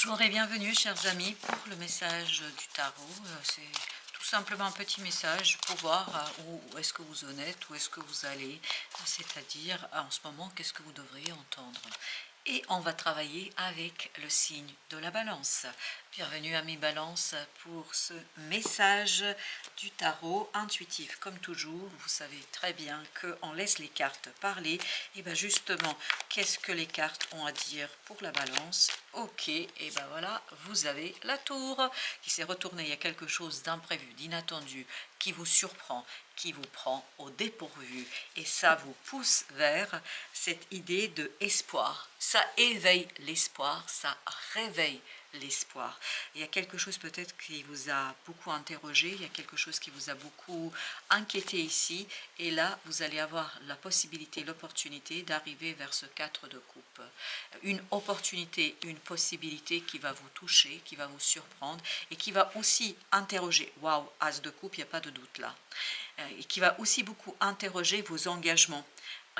Bonjour et bienvenue chers amis pour le message du tarot. C'est tout simplement un petit message pour voir où est-ce que vous en êtes, où est-ce que vous allez, c'est-à-dire en ce moment qu'est-ce que vous devriez entendre. Et on va travailler avec le signe de la balance. Bienvenue amis balance pour ce message du tarot intuitif. Comme toujours, vous savez très bien qu'on laisse les cartes parler. Et bien justement, qu'est-ce que les cartes ont à dire pour la balance? Ok, et ben voilà, vous avez la tour qui s'est retournée. Il y a quelque chose d'imprévu, d'inattendu, qui vous surprend, qui vous prend au dépourvu. Et ça vous pousse vers cette idée de espoir. Ça éveille l'espoir, ça réveille l'espoir. Il y a quelque chose peut-être qui vous a beaucoup interrogé, il y a quelque chose qui vous a beaucoup inquiété ici, et là vous allez avoir la possibilité, l'opportunité d'arriver vers ce 4 de coupe. Une opportunité, une possibilité qui va vous toucher, qui va vous surprendre, et qui va aussi interroger, waouh, as de coupe, il n'y a pas de doute là, et qui va aussi beaucoup interroger vos engagements,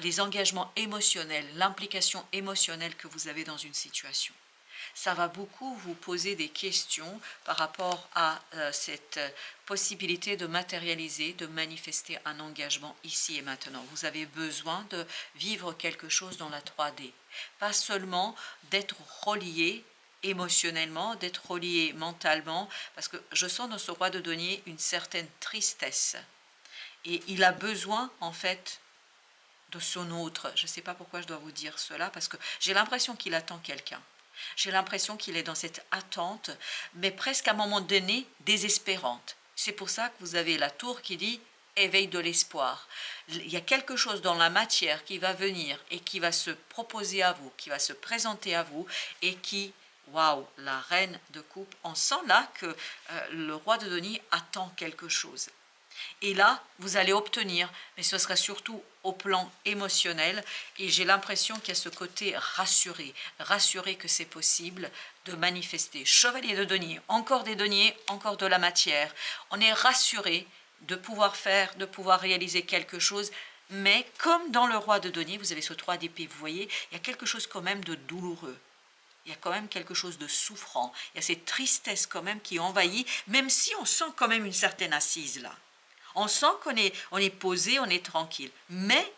les engagements émotionnels, l'implication émotionnelle que vous avez dans une situation. Ça va beaucoup vous poser des questions par rapport à cette possibilité de matérialiser, de manifester un engagement ici et maintenant. Vous avez besoin de vivre quelque chose dans la 3D. Pas seulement d'être relié émotionnellement, d'être relié mentalement, parce que je sens dans ce roi de denier une certaine tristesse. Et il a besoin, en fait, de son autre. Je ne sais pas pourquoi je dois vous dire cela, parce que j'ai l'impression qu'il attend quelqu'un. J'ai l'impression qu'il est dans cette attente, mais presque à un moment donné, désespérante. C'est pour ça que vous avez la tour qui dit « éveil de l'espoir ». Il y a quelque chose dans la matière qui va venir et qui va se proposer à vous, qui va se présenter à vous et qui, waouh, la reine de coupe, on sent là que le roi de denier attend quelque chose. Et là, vous allez obtenir, mais ce sera surtout au plan émotionnel. Et j'ai l'impression qu'il y a ce côté rassuré, rassuré que c'est possible de manifester. Chevalier de denier, encore des deniers, encore de la matière. On est rassuré de pouvoir faire, de pouvoir réaliser quelque chose. Mais comme dans le roi de denier, vous avez ce 3 d'épée, vous voyez, il y a quelque chose quand même de douloureux. Il y a quand même quelque chose de souffrant. Il y a cette tristesse quand même qui envahit, même si on sent quand même une certaine assise là. On sent on est posé, on est tranquille. Mais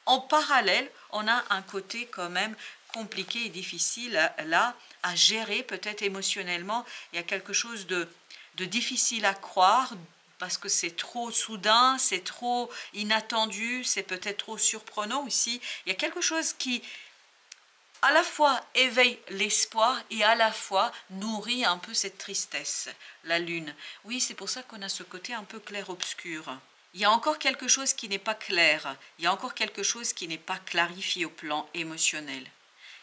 en parallèle, on a un côté quand même compliqué et difficile là à gérer, peut-être émotionnellement. Il y a quelque chose de difficile à croire parce que c'est trop soudain, c'est trop inattendu, c'est peut-être trop surprenant aussi. Il y a quelque chose qui à la fois éveille l'espoir et à la fois nourrit un peu cette tristesse, la lune. Oui, c'est pour ça qu'on a ce côté un peu clair-obscur. Il y a encore quelque chose qui n'est pas clair, il y a encore quelque chose qui n'est pas clarifié au plan émotionnel.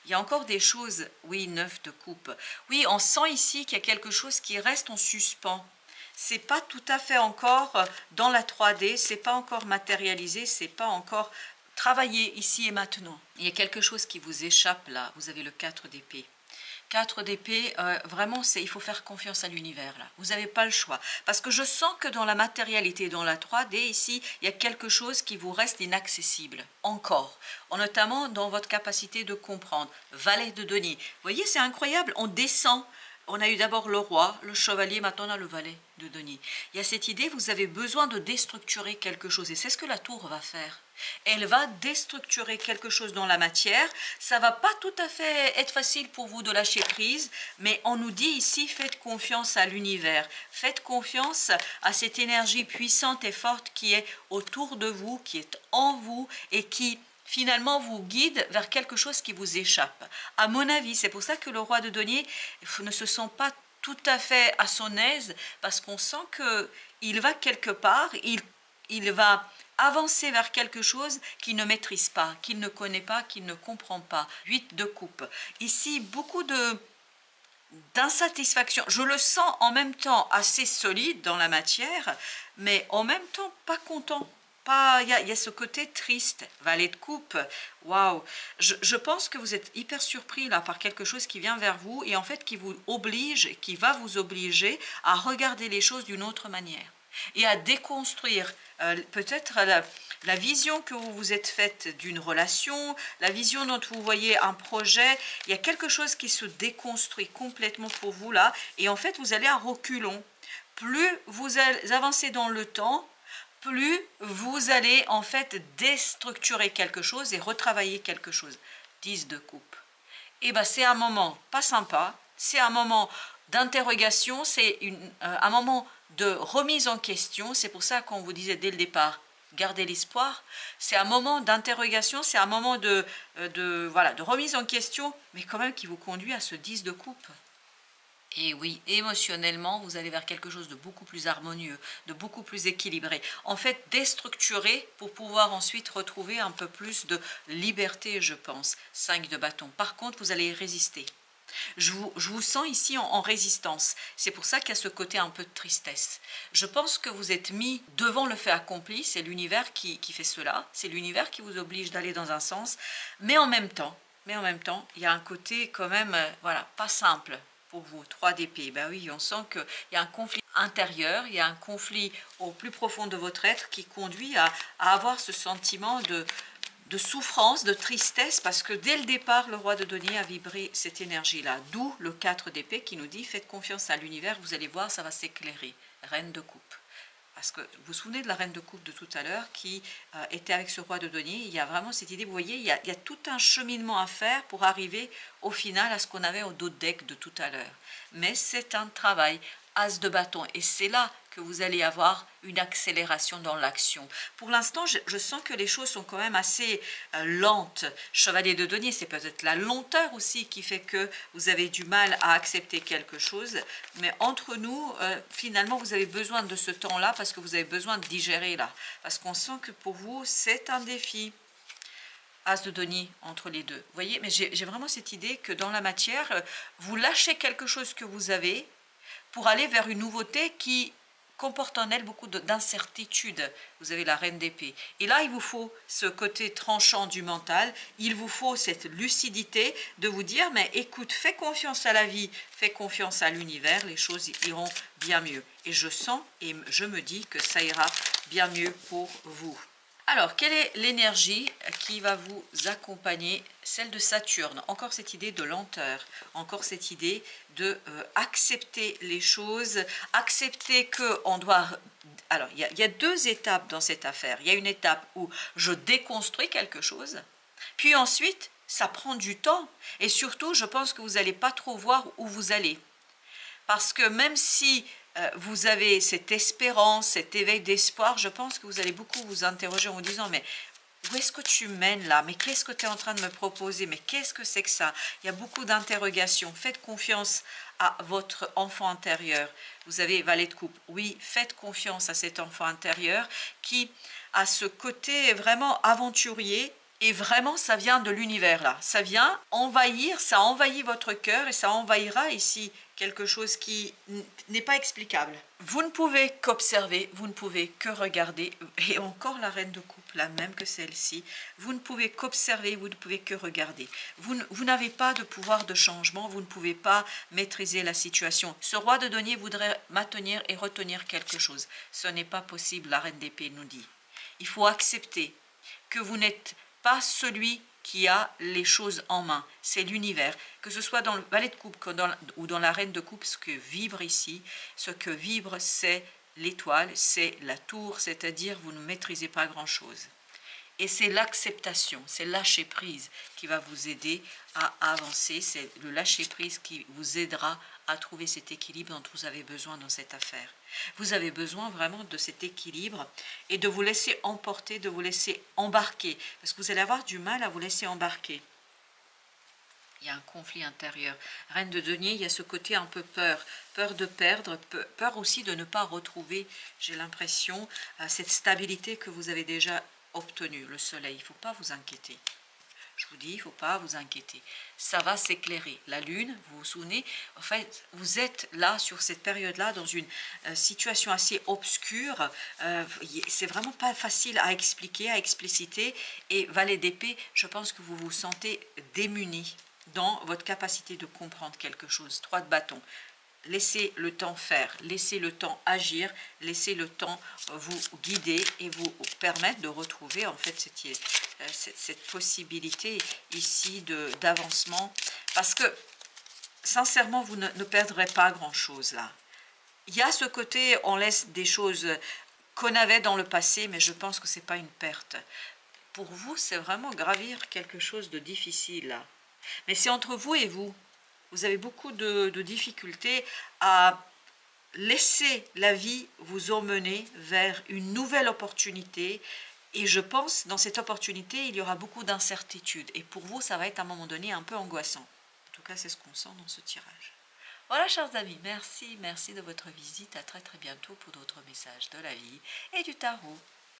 Il y a encore des choses, oui, 9 de coupe. Oui, on sent ici qu'il y a quelque chose qui reste en suspens. C'est pas tout à fait encore dans la 3D, c'est pas encore matérialisé, c'est pas encore travaillez ici et maintenant. Il y a quelque chose qui vous échappe là. Vous avez le 4 d'épée. 4 d'épée, vraiment, il faut faire confiance à l'univers là. Vous n'avez pas le choix. Parce que je sens que dans la matérialité, dans la 3D, ici, il y a quelque chose qui vous reste inaccessible. Encore. Notamment dans votre capacité de comprendre. Valet de denier. Vous voyez, c'est incroyable. On descend. On a eu d'abord le roi, le chevalier, maintenant on a le valet de denier. Il y a cette idée, vous avez besoin de déstructurer quelque chose. Et c'est ce que la tour va faire. Elle va déstructurer quelque chose dans la matière. Ça ne va pas tout à fait être facile pour vous de lâcher prise, mais on nous dit ici, faites confiance à l'univers. Faites confiance à cette énergie puissante et forte qui est autour de vous, qui est en vous et qui finalement vous guide vers quelque chose qui vous échappe. À mon avis, c'est pour ça que le roi de denier ne se sent pas tout à fait à son aise, parce qu'on sent qu'il va quelque part, il va avancer vers quelque chose qu'il ne maîtrise pas, qu'il ne connaît pas, qu'il ne comprend pas. 8 de coupe. Ici, beaucoup d'insatisfaction. Je le sens en même temps assez solide dans la matière, mais en même temps pas content. Il y a ce côté triste, valet de coupe, waouh. Je pense que vous êtes hyper surpris là par quelque chose qui vient vers vous et en fait qui vous oblige, qui va vous obliger à regarder les choses d'une autre manière. et à déconstruire peut-être la vision que vous vous êtes faite d'une relation, la vision dont vous voyez un projet. Il y a quelque chose qui se déconstruit complètement pour vous là, et en fait vous allez à reculons. Plus vous avancez dans le temps, plus vous allez en fait déstructurer quelque chose et retravailler quelque chose. 10 de coupe. Et bien c'est un moment pas sympa, c'est un moment d'interrogation, c'est un moment de remise en question. C'est pour ça qu'on vous disait dès le départ, gardez l'espoir. C'est un moment d'interrogation, c'est un moment voilà, de remise en question, mais quand même qui vous conduit à ce 10 de coupe. Et oui, émotionnellement, vous allez vers quelque chose de beaucoup plus harmonieux, de beaucoup plus équilibré. En fait, déstructuré pour pouvoir ensuite retrouver un peu plus de liberté, je pense. 5 de bâton. Par contre, vous allez résister. Je vous sens ici en résistance. C'est pour ça qu'il y a ce côté un peu de tristesse. Je pense que vous êtes mis devant le fait accompli. C'est l'univers qui fait cela. C'est l'univers qui vous oblige d'aller dans un sens. Mais en même temps, il y a un côté quand même, voilà, pas simple. Pour vous, 3 d'épée, ben oui, on sent qu'il y a un conflit intérieur, il y a un conflit au plus profond de votre être qui conduit à avoir ce sentiment de souffrance, de tristesse, parce que dès le départ, le roi de denier a vibré cette énergie-là. D'où le 4 d'épée qui nous dit, faites confiance à l'univers, vous allez voir, ça va s'éclairer. Reine de coupe. Parce que vous vous souvenez de la reine de coupe de tout à l'heure qui était avec ce roi de denier. Il y a vraiment cette idée, vous voyez, il y a tout un cheminement à faire pour arriver au final à ce qu'on avait au dos de deck de tout à l'heure. Mais c'est un travail, as de bâton, et c'est là que vous allez avoir une accélération dans l'action. Pour l'instant, je sens que les choses sont quand même assez lentes. Chevalier de denier, c'est peut-être la lenteur aussi qui fait que vous avez du mal à accepter quelque chose. Mais entre nous, finalement, vous avez besoin de ce temps-là parce que vous avez besoin de digérer là. Parce qu'on sent que pour vous, c'est un défi. As de denier entre les deux. Vous voyez, mais j'ai vraiment cette idée que dans la matière, vous lâchez quelque chose que vous avez pour aller vers une nouveauté qui comporte en elle beaucoup d'incertitude. Vous avez la reine d'épée. Et là, il vous faut ce côté tranchant du mental, il vous faut cette lucidité de vous dire, mais écoute, fais confiance à la vie, fais confiance à l'univers, les choses iront bien mieux. Et je sens et je me dis que ça ira bien mieux pour vous. Alors, quelle est l'énergie qui va vous accompagner? Celle de Saturne. Encore cette idée de lenteur, encore cette idée de accepter les choses, accepter qu'on doit... Alors, il y a 2 étapes dans cette affaire. Il y a une étape où je déconstruis quelque chose, puis ensuite, ça prend du temps. Et surtout, je pense que vous n'allez pas trop voir où vous allez. Parce que même si vous avez cette espérance, cet éveil d'espoir, je pense que vous allez beaucoup vous interroger en vous disant, mais où est-ce que tu mènes là? Mais qu'est-ce que tu es en train de me proposer? Mais qu'est-ce que c'est que ça? Il y a beaucoup d'interrogations. Faites confiance à votre enfant intérieur. Vous avez valet de coupe. Oui, faites confiance à cet enfant intérieur qui a ce côté vraiment aventurier. Et vraiment, ça vient de l'univers là. Ça vient envahir, ça envahit votre cœur et ça envahira ici quelque chose qui n'est pas explicable. Vous ne pouvez qu'observer, vous ne pouvez que regarder. Et encore la reine de coupe, la même que celle-ci. Vous ne pouvez qu'observer, vous ne pouvez que regarder. Vous n'avez pas de pouvoir de changement, vous ne pouvez pas maîtriser la situation. Ce roi de denier voudrait maintenir et retenir quelque chose. Ce n'est pas possible, la reine d'épée nous dit. Il faut accepter que vous n'êtes pas celui qui a les choses en main, c'est l'univers. Que ce soit dans le valet de coupe ou dans la reine de coupe, ce que vibre ici, ce que vibre, c'est l'étoile, c'est la tour, c'est-à-dire vous ne maîtrisez pas grand-chose. Et c'est l'acceptation, c'est lâcher prise qui va vous aider à avancer, c'est le lâcher prise qui vous aidera à trouver cet équilibre dont vous avez besoin dans cette affaire. Vous avez besoin vraiment de cet équilibre et de vous laisser emporter, de vous laisser embarquer, parce que vous allez avoir du mal à vous laisser embarquer. Il y a un conflit intérieur. Reine de denier, il y a ce côté un peu peur, peur de perdre, peur aussi de ne pas retrouver, j'ai l'impression, cette stabilité que vous avez déjà obtenue, le soleil. Il ne faut pas vous inquiéter. Je vous dis, il ne faut pas vous inquiéter. Ça va s'éclairer. La lune, vous vous souvenez, en fait, vous êtes là, sur cette période-là, dans une situation assez obscure. C'est vraiment pas facile à expliquer, à expliciter. Et valet d'épée, je pense que vous vous sentez démuni dans votre capacité de comprendre quelque chose. 3 de bâton. laissez le temps faire, laissez le temps agir, laissez le temps vous guider et vous permettre de retrouver en fait cette possibilité ici d'avancement. Parce que sincèrement, vous ne perdrez pas grand-chose là. Il y a ce côté, on laisse des choses qu'on avait dans le passé, mais je pense que ce n'est pas une perte. Pour vous, c'est vraiment gravir quelque chose de difficile là. Mais c'est entre vous et vous. Vous avez beaucoup de difficultés à laisser la vie vous emmener vers une nouvelle opportunité. Et je pense, dans cette opportunité, il y aura beaucoup d'incertitudes. Et pour vous, ça va être à un moment donné un peu angoissant. En tout cas, c'est ce qu'on sent dans ce tirage. Voilà, chers amis, merci de votre visite. À très bientôt pour d'autres messages de la vie et du tarot.